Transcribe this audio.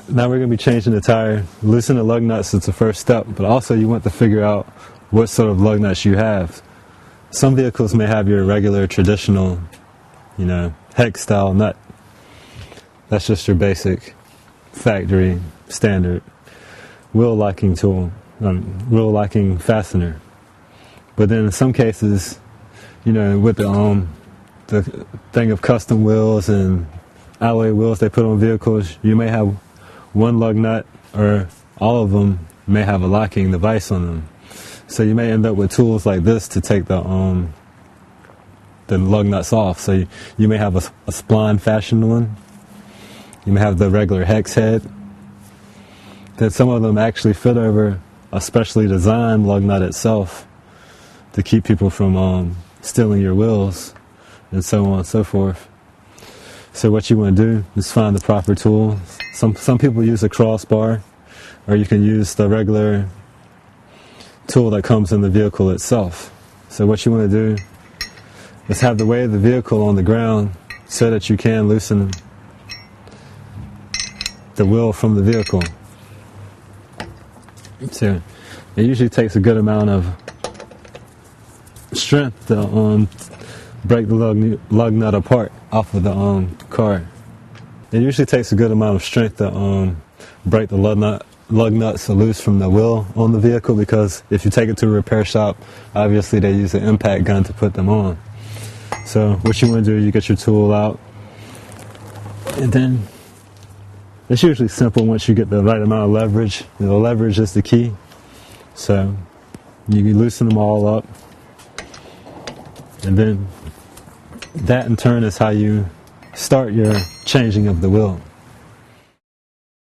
Now we're going to be changing the tire. Loosen the lug nuts is the first step, but also you want to figure out what sort of lug nuts you have. Some vehicles may have your regular traditional, hex style nut. That's just your basic factory standard wheel locking tool, wheel locking fastener. But then in some cases, with the thing of custom wheels and alloy wheels they put on vehicles, you may have one lug nut or all of them may have a locking device on them. So you may end up with tools like this to take the lug nuts off. So you may have a spline fashioned one. You may have the regular hex head. Then some of them actually fit over a specially designed lug nut itself to keep people from stealing your wheels and so on and so forth. So what you want to do is find the proper tool. Some people use a crossbar, or you can use the regular tool that comes in the vehicle itself. So what you want to do is have the weight of the vehicle on the ground so that you can loosen the wheel from the vehicle. So it usually takes a good amount of strength to break the lug nut apart off of the car. It usually takes a good amount of strength to break the lug nuts loose from the wheel on the vehicle, because if you take it to a repair shop, obviously they use an impact gun to put them on. So what you want to do, you get your tool out, and then it's usually simple once you get the right amount of leverage. The leverage is the key. So you can loosen them all up, and then that in turn is how you start your changing of the wheel.